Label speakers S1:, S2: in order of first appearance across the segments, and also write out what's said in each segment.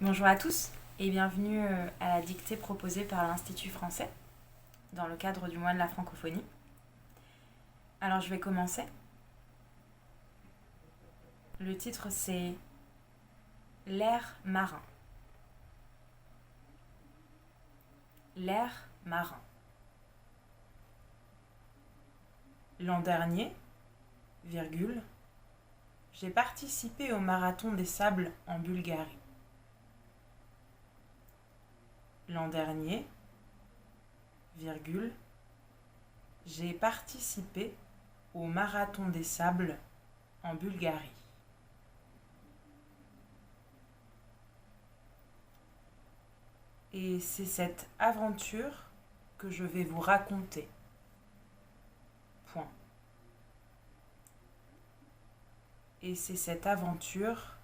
S1: Bonjour à tous et bienvenue à la dictée proposée par l'Institut français dans le cadre du mois de la francophonie. Alors je vais commencer. Le titre c'est L'air marin. L'air marin. L'an dernier, virgule, j'ai participé au marathon des sables en Bulgarie. L'an dernier, virgule, j'ai participé au marathon des sables en Bulgarie. Et c'est cette aventure que je vais vous raconter. Point. Et c'est cette aventure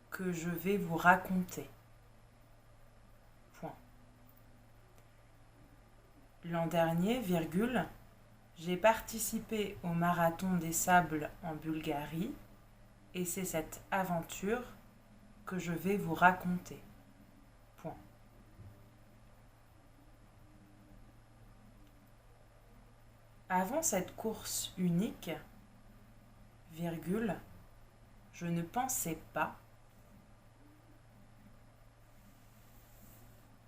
S1: que je vais vous raconter. Point. L'an dernier, virgule, j'ai participé au marathon des sables en Bulgarie et c'est cette aventure que je vais vous raconter. Point. Avant cette course unique, virgule, je ne pensais pas.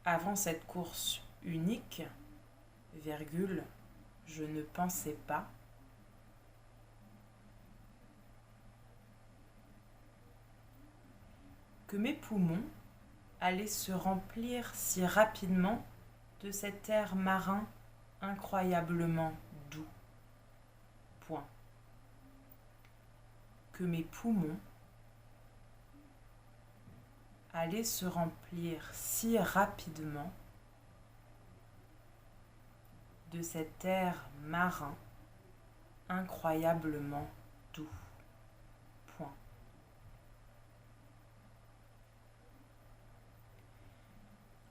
S1: Avant cette course unique, virgule, je ne pensais pas. Que mes poumons allaient se remplir si rapidement de cet air marin incroyablement doux. Point. Que mes poumons allaient se remplir si rapidement de cet air marin incroyablement doux. Point.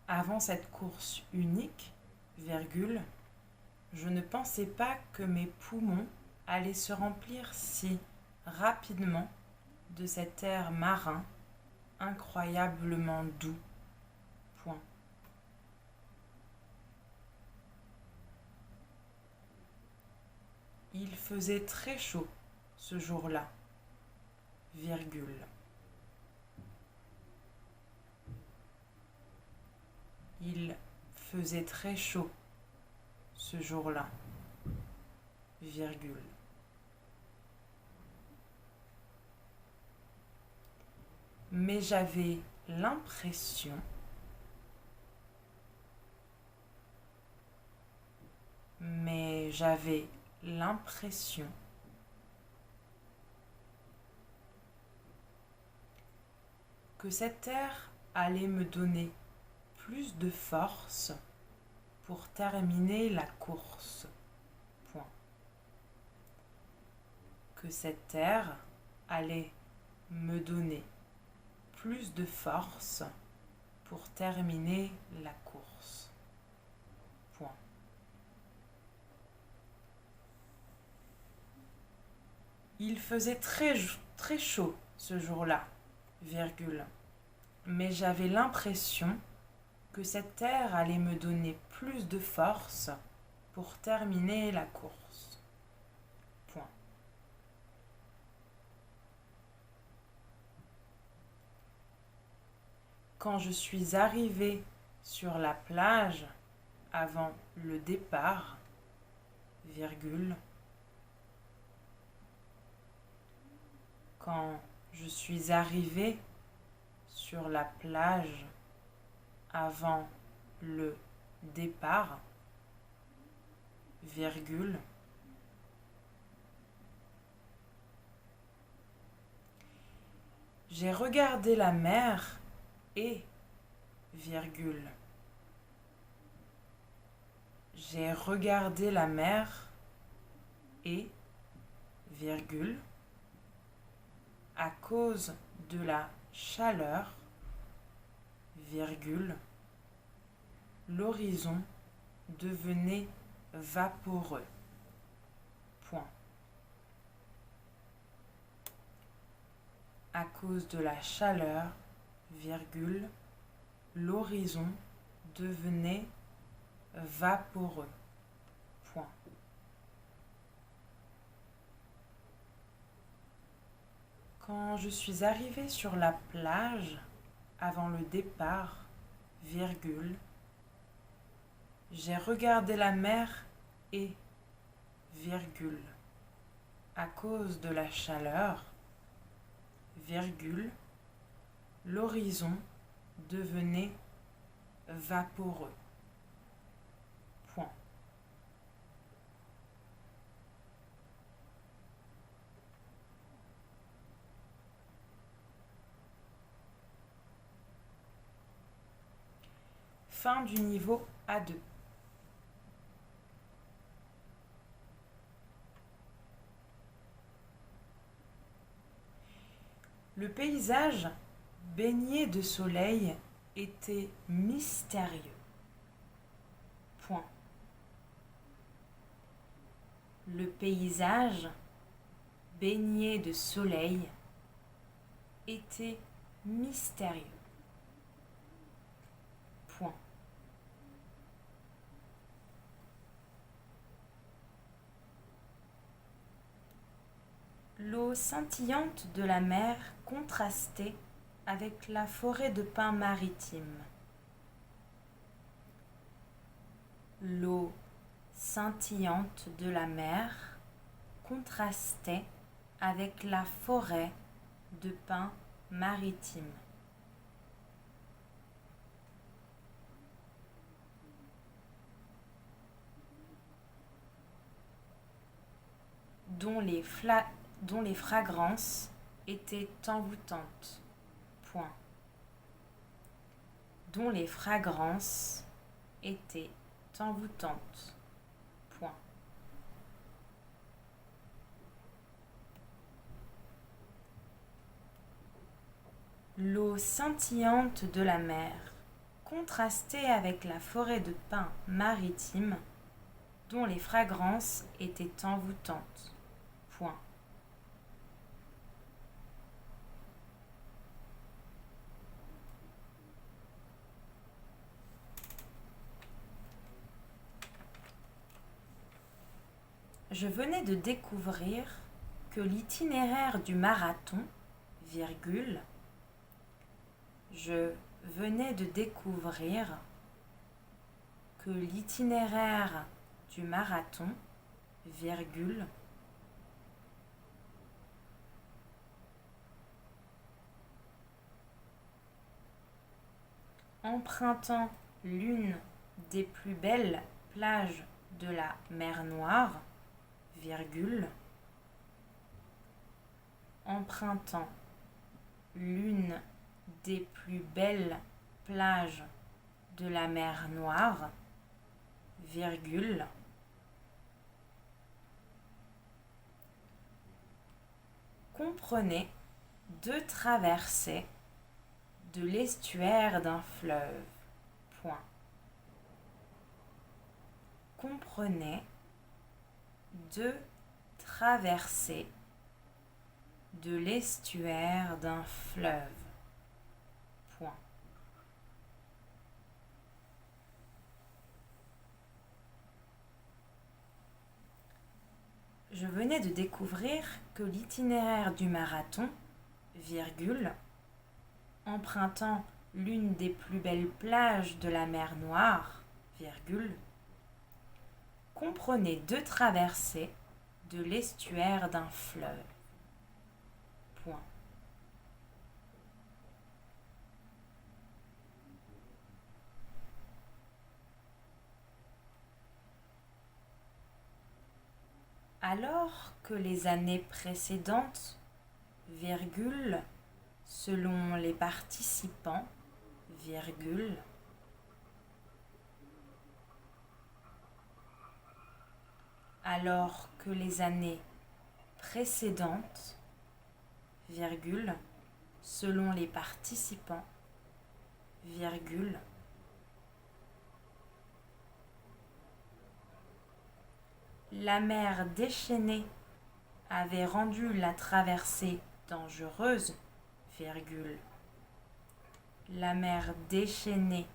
S1: Avant cette course unique, virgule, je ne pensais pas que mes poumons allaient se remplir si rapidement de cet air marin incroyablement doux. Point. Il faisait très chaud ce jour-là, virgule. Il faisait très chaud ce jour-là, virgule. Mais j'avais l'impression que cet air allait me donner plus de force pour terminer la course. Point. Que cet air allait me donner plus de force pour terminer la course. Point. Il faisait très chaud ce jour-là, virgule. Mais j'avais l'impression que cet air allait me donner plus de force pour terminer la course. Point. Quand je suis arrivée sur la plage avant le départ, virgule, quand je suis arrivée sur la plage avant le départ, virgule, j'ai regardé la mer et, virgule, j'ai regardé la mer et, virgule, à cause de la chaleur, virgule, l'horizon devenait vaporeux. Point. À cause de la chaleur, virgule, l'horizon devenait vaporeux. Point. Quand je suis arrivée sur la plage, avant le départ, virgule, j'ai regardé la mer et, virgule, à cause de la chaleur, virgule, l'horizon devenait vaporeux. Point. Fin du niveau A2. Le paysage, baigné de soleil, était mystérieux. Point. Le paysage, baigné de soleil, était mystérieux. Point. L'eau scintillante de la mer contrastait avec la forêt de pins maritimes. L'eau scintillante de la mer contrastait avec la forêt de pins maritimes. Dont les fragrances étaient envoûtantes. Point. Dont les fragrances étaient envoûtantes. Point. L'eau scintillante de la mer contrastait avec la forêt de pins maritimes dont les fragrances étaient envoûtantes. Point. Je venais de découvrir que l'itinéraire du marathon, virgule, je venais de découvrir que l'itinéraire du marathon, virgule, empruntant l'une des plus belles plages de la mer Noire, virgule, empruntant l'une des plus belles plages de la mer Noire, virgule, comprenait deux traversées de l'estuaire d'un fleuve. Point. Comprenait deux traversées de l'estuaire d'un fleuve. Point. Je venais de découvrir que l'itinéraire du marathon, virgule, empruntant l'une des plus belles plages de la mer Noire, virgule, comprenait deux traversées de l'estuaire d'un fleuve. Point. Alors que les années précédentes, virgule, selon les participants, virgule, alors que les années précédentes, virgule, selon les participants, virgule, la mer déchaînée avait rendu la traversée dangereuse, virgule, la mer déchaînée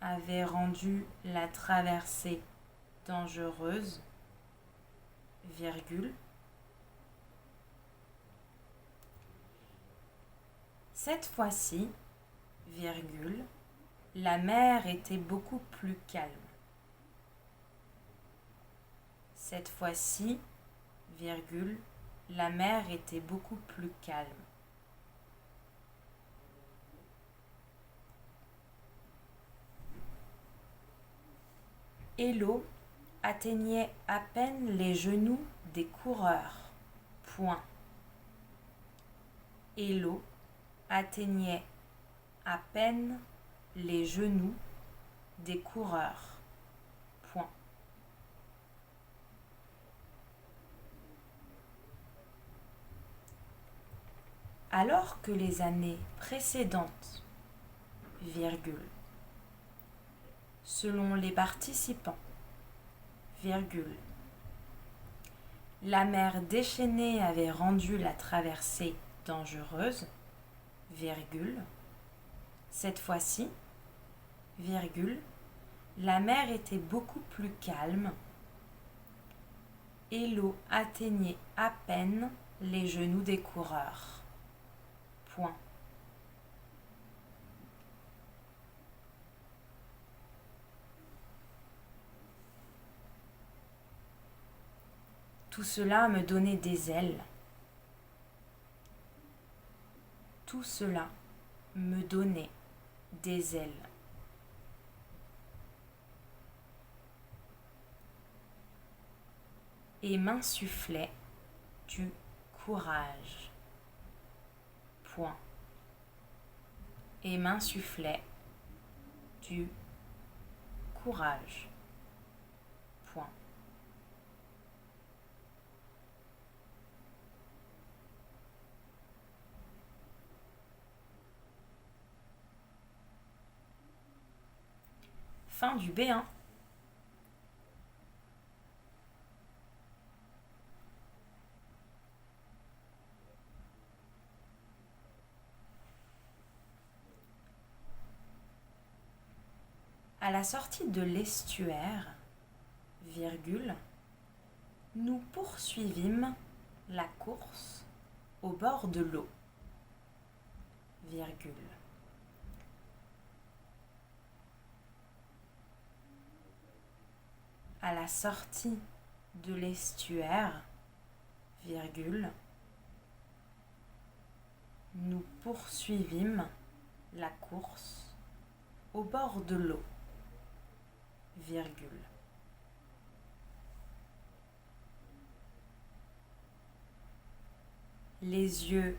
S1: avait rendu la traversée dangereuse, virgule. Cette fois-ci, virgule, la mer était beaucoup plus calme. Cette fois-ci, virgule, la mer était beaucoup plus calme. Et l'eau atteignait à peine les genoux des coureurs. Point. Et l'eau atteignait à peine les genoux des coureurs. Point. Alors que les années précédentes, virgule, selon les participants, virgule, la mer déchaînée avait rendu la traversée dangereuse, virgule, cette fois-ci, virgule, la mer était beaucoup plus calme et l'eau atteignait à peine les genoux des coureurs. Point. Tout cela me donnait des ailes. Tout cela me donnait des ailes. Et m'insufflait du courage. Point. Et m'insufflait du courage. Point. Fin du B1. À la sortie de l'estuaire, virgule, nous poursuivîmes la course au bord de l'eau, virgule. À la sortie de l'estuaire, virgule, nous poursuivîmes la course au bord de l'eau, virgule. Les yeux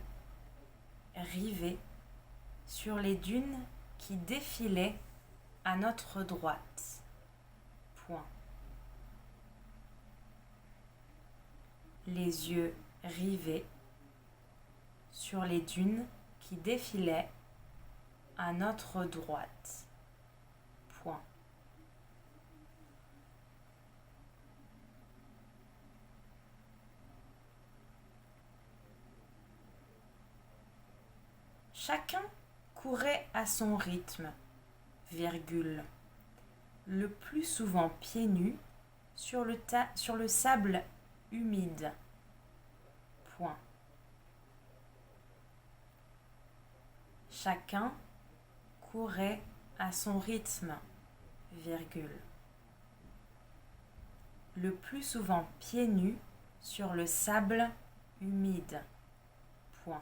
S1: rivés sur les dunes qui défilaient à notre droite. Point. Les yeux rivés sur les dunes qui défilaient à notre droite. Point. Chacun courait à son rythme, virgule, le plus souvent pieds nus sur le sable humide. Point. Chacun courait à son rythme, virgule, le plus souvent pieds nus sur le sable humide. Point.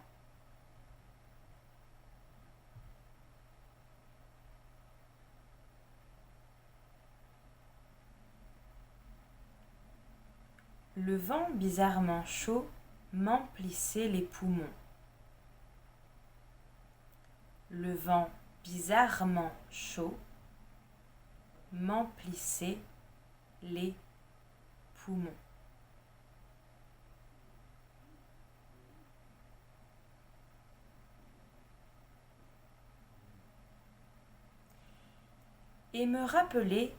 S1: Le vent bizarrement chaud m'emplissait les poumons. Le vent bizarrement chaud m'emplissait les poumons. Et me rappelait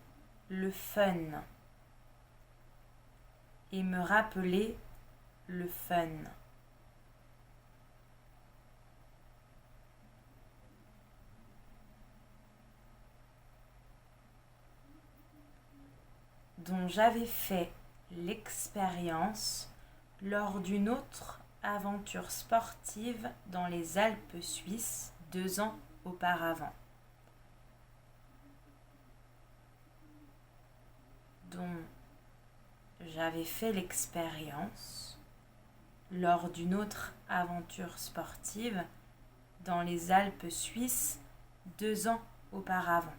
S1: le fun. Et me rappeler le fun. dont j'avais fait l'expérience lors d'une autre aventure sportive dans les Alpes suisses 2 ans auparavant. Dont j'avais fait l'expérience lors d'une autre aventure sportive dans les Alpes suisses 2 ans auparavant.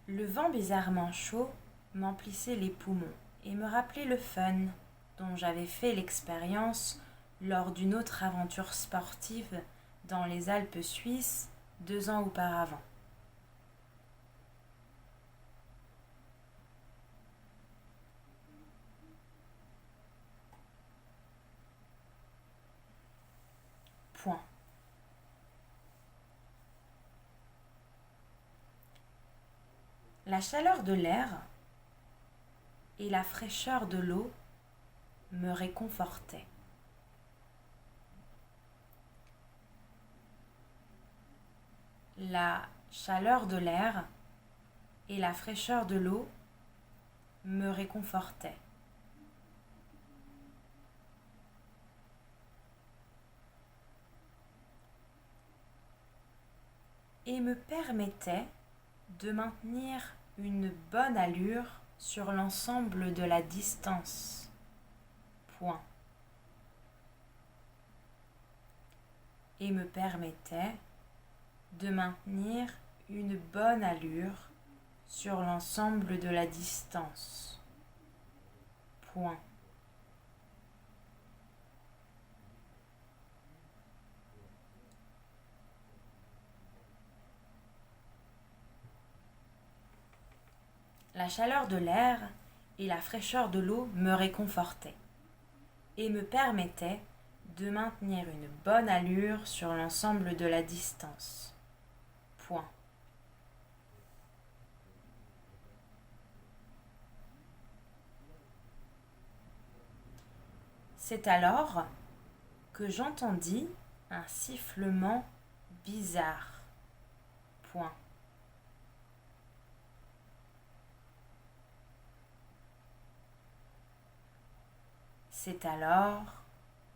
S1: Le vent bizarrement chaud m'emplissait les poumons et me rappelait le fun dont j'avais fait l'expérience lors d'une autre aventure sportive dans les Alpes suisses 2 ans auparavant. Point. La chaleur de l'air et la fraîcheur de l'eau me réconfortaient. La chaleur de l'air et la fraîcheur de l'eau me réconfortaient. Et me permettaient de maintenir une bonne allure sur l'ensemble de la distance. Point. Et me permettait de maintenir une bonne allure sur l'ensemble de la distance. Point. La chaleur de l'air et la fraîcheur de l'eau me réconfortaient et me permettaient de maintenir une bonne allure sur l'ensemble de la distance. Point. C'est alors que j'entendis un sifflement bizarre. Point. C'est alors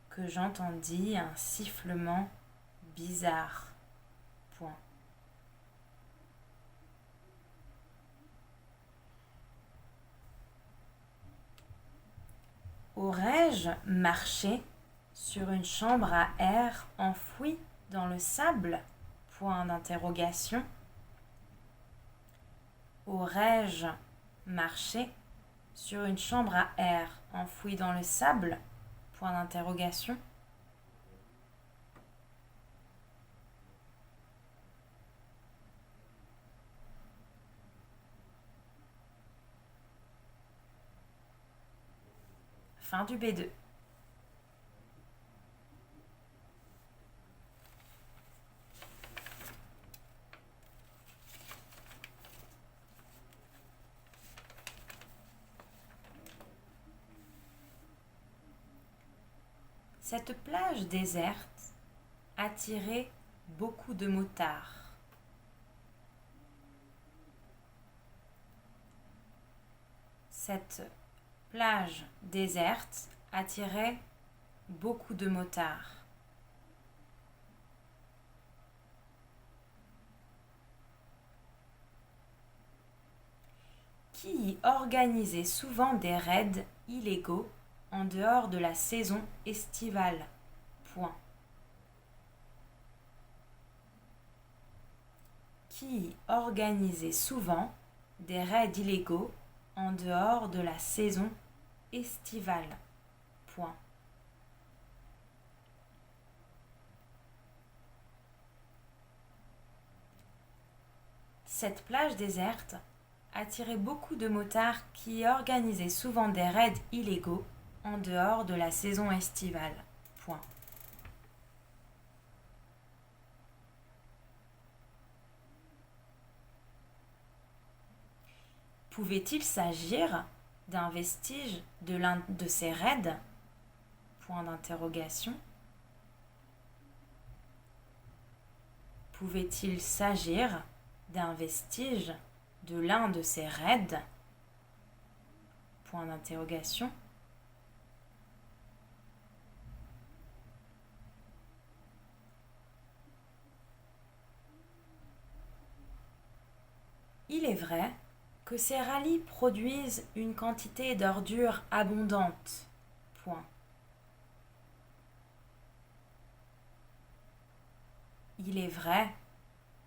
S1: que j'entendis un sifflement bizarre. Point. Aurais-je marché sur une chambre à air enfouie dans le sable? Point d'interrogation. Aurais-je marché sur une chambre à air enfouie dans le sable? Point d'interrogation. Fin du B2. Cette plage déserte attirait beaucoup de motards. Cette plage déserte attirait beaucoup de motards. Qui y organisait souvent des raids illégaux en dehors de la saison estivale. Point. Qui organisait souvent des raids illégaux en dehors de la saison estivale. Point. Cette plage déserte attirait beaucoup de motards qui organisaient souvent des raids illégaux en dehors de la saison estivale. Point. Pouvait-il s'agir d'un vestige de l'un de ces raids? Point d'interrogation. Pouvait-il s'agir d'un vestige de l'un de ces raids? Point d'interrogation. Il est vrai que ces rallyes produisent une quantité d'ordures abondante. Point. Il est vrai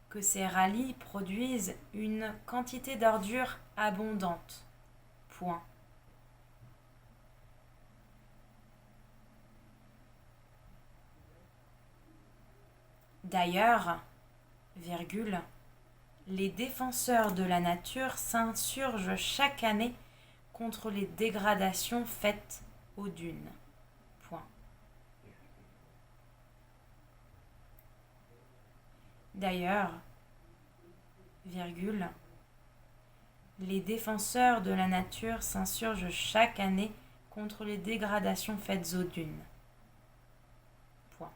S1: que ces rallyes produisent une quantité d'ordures abondante. Point. D'ailleurs, virgule, les défenseurs de la nature s'insurgent chaque année contre les dégradations faites aux dunes. Point. D'ailleurs, virgule, les défenseurs de la nature s'insurgent chaque année contre les dégradations faites aux dunes. Point.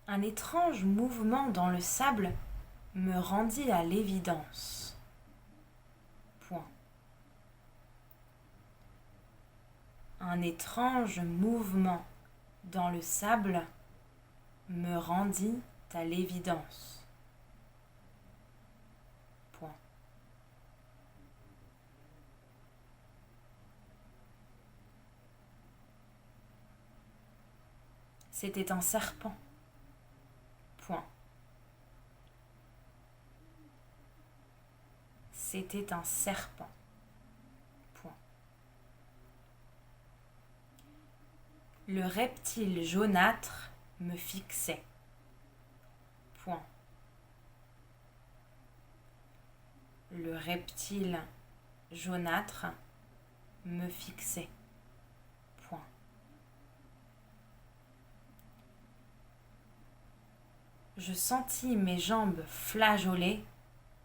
S1: Un étrange mouvement dans le sable me rendit à l'évidence. Point. Un étrange mouvement dans le sable me rendit à l'évidence. Point. C'était un serpent. Point. C'était un serpent. Point. Le reptile jaunâtre me fixait. Point. Le reptile jaunâtre me fixait. Point. Je sentis mes jambes flageoler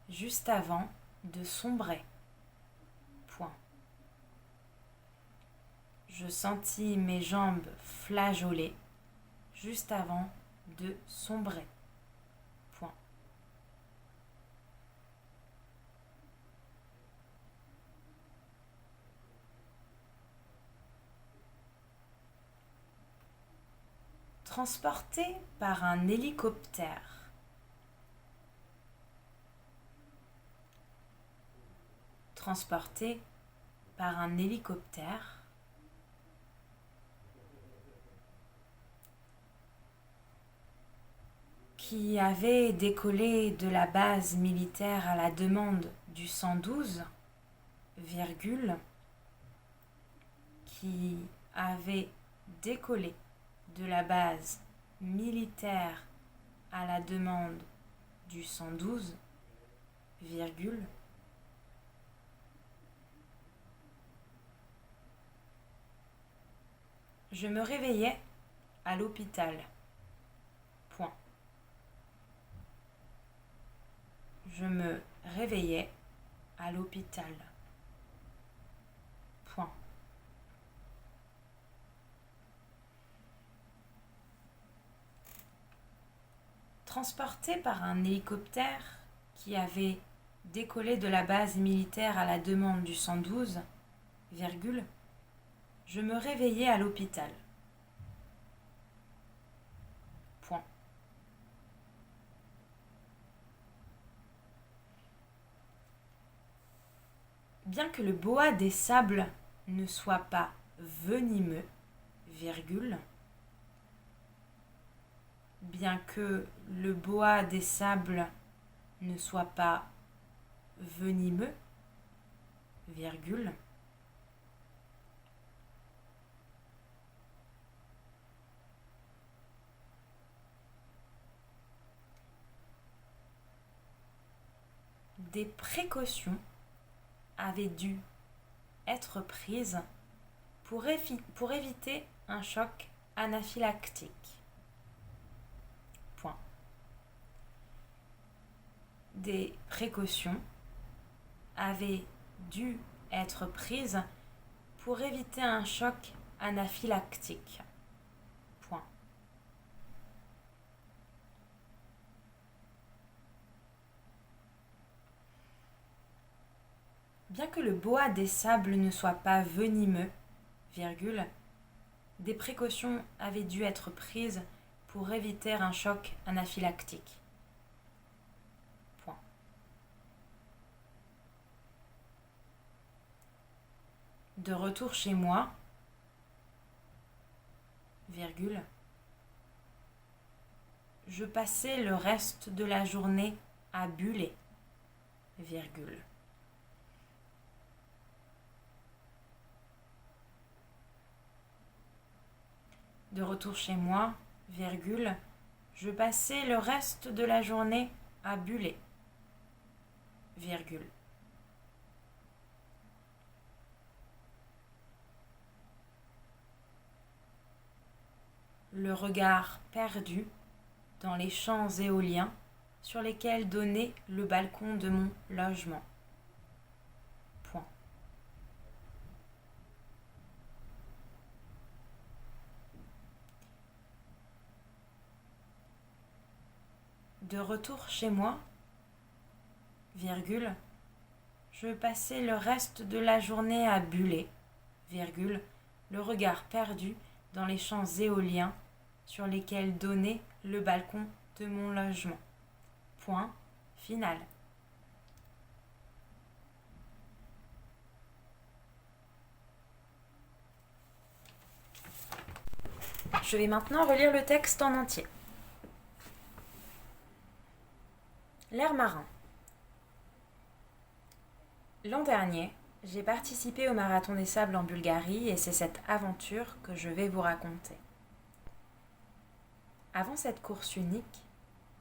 S1: juste avant de sombrer. Point. Je sentis mes jambes flageoler juste avant de sombrer. Point. Transporté par un hélicoptère. Transporté par un hélicoptère. Qui avait décollé de la base militaire à la demande du 112, virgule, qui avait décollé de la base militaire à la demande du 112, virgule, je me réveillais à l'hôpital. Point. Je me réveillais à l'hôpital. Point. Transporté par un hélicoptère qui avait décollé de la base militaire à la demande du 112, virgule, je me réveillais à l'hôpital. Point. Bien que le boa des sables ne soit pas venimeux, virgule, bien que le boa des sables ne soit pas venimeux, virgule, des précautions avaient dû être prises pour éviter un choc anaphylactique. Point. Des précautions avaient dû être prises pour éviter un choc anaphylactique. Point. Bien que le boa des sables ne soit pas venimeux, virgule, des précautions avaient dû être prises pour éviter un choc anaphylactique. Point. De retour chez moi, virgule, je passais le reste de la journée à buller, virgule. De retour chez moi, virgule, je passais le reste de la journée à buller, virgule. Le regard perdu dans les champs éoliens sur lesquels donnait le balcon de mon logement. Point. De retour chez moi, virgule, je passais le reste de la journée à buller, virgule, le regard perdu dans les champs éoliens sur lesquels donnait le balcon de mon logement. Point final. Je vais maintenant relire le texte en entier. L'air marin. L'an dernier, j'ai participé au Marathon des Sables en Bulgarie et c'est cette aventure que je vais vous raconter. Avant cette course unique,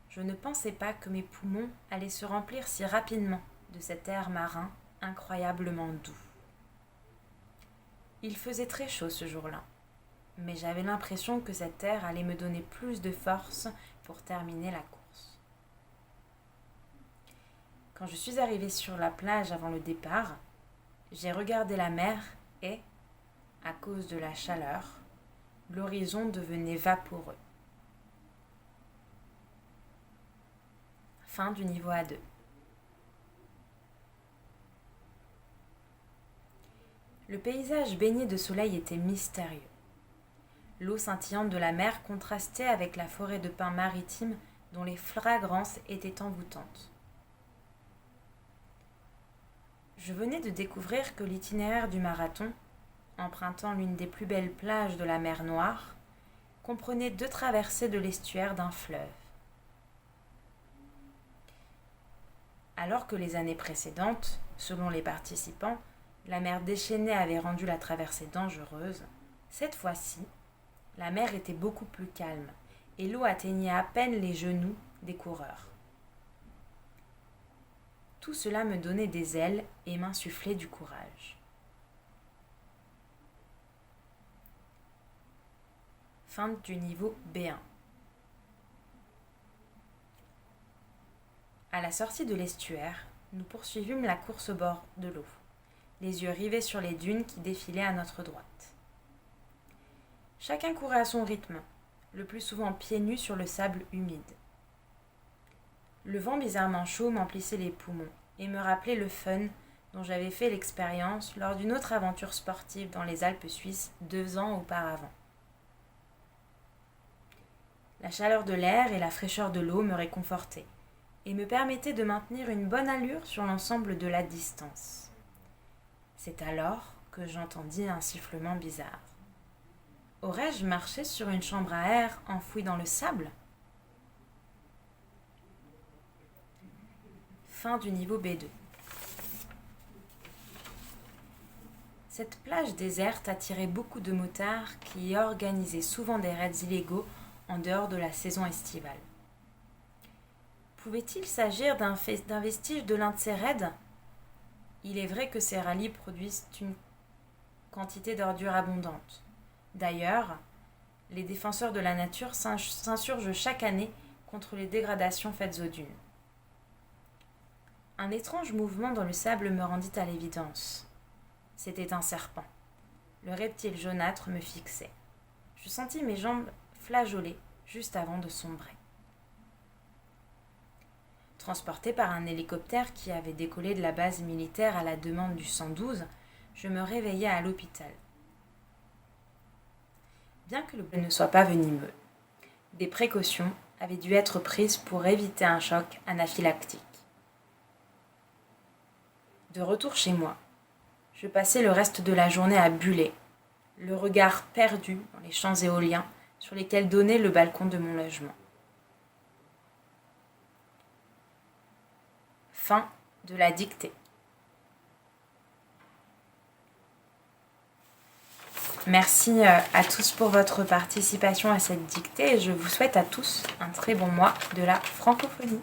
S1: je ne pensais pas que mes poumons allaient se remplir si rapidement de cet air marin incroyablement doux. Il faisait très chaud ce jour-là, mais j'avais l'impression que cet air allait me donner plus de force pour terminer la course. Quand je suis arrivée sur la plage avant le départ, j'ai regardé la mer et, à cause de la chaleur, l'horizon devenait vaporeux. Fin du niveau A2. Le paysage baigné de soleil était mystérieux. L'eau scintillante de la mer contrastait avec la forêt de pins maritimes dont les fragrances étaient envoûtantes. Je venais de découvrir que l'itinéraire du marathon, empruntant l'une des plus belles plages de la mer Noire, comprenait 2 traversées de l'estuaire d'un fleuve. Alors que les années précédentes, selon les participants, la mer déchaînée avait rendu la traversée dangereuse, cette fois-ci, la mer était beaucoup plus calme et l'eau atteignait à peine les genoux des coureurs. Tout cela me donnait des ailes et m'insufflait du courage. Fin du niveau B1. À la sortie de l'estuaire, nous poursuivîmes la course au bord de l'eau, les yeux rivés sur les dunes qui défilaient à notre droite. Chacun courait à son rythme, le plus souvent pieds nus sur le sable humide. Le vent bizarrement chaud m'emplissait les poumons et me rappelait le fun dont j'avais fait l'expérience lors d'une autre aventure sportive dans les Alpes suisses 2 ans auparavant. La chaleur de l'air et la fraîcheur de l'eau me réconfortaient et me permettaient de maintenir une bonne allure sur l'ensemble de la distance. C'est alors que j'entendis un sifflement bizarre. Aurais-je marché sur une chambre à air enfouie dans le sable ? Fin du niveau B2. Cette plage déserte attirait beaucoup de motards qui y organisaient souvent des raids illégaux en dehors de la saison estivale. Pouvait-il s'agir d'un vestige de l'un de ces raids ? Il est vrai que ces rallyes produisent une quantité d'ordures abondante. D'ailleurs, les défenseurs de la nature s'insurgent chaque année contre les dégradations faites aux dunes. Un étrange mouvement dans le sable me rendit à l'évidence. C'était un serpent, Le reptile jaunâtre me fixait. Je sentis mes jambes flageoler juste avant de sombrer. Transporté par un hélicoptère qui avait décollé de la base militaire à la demande du 112, je me réveillai à l'hôpital. Bien que le ne soit pas venimeux, des précautions avaient dû être prises pour éviter un choc anaphylactique. De retour chez moi, je passai le reste de la journée à buller, le regard perdu dans les champs éoliens sur lesquels donnait le balcon de mon logement. Fin de la dictée. Merci à tous pour votre participation à cette dictée et je vous souhaite à tous un très bon mois de la francophonie.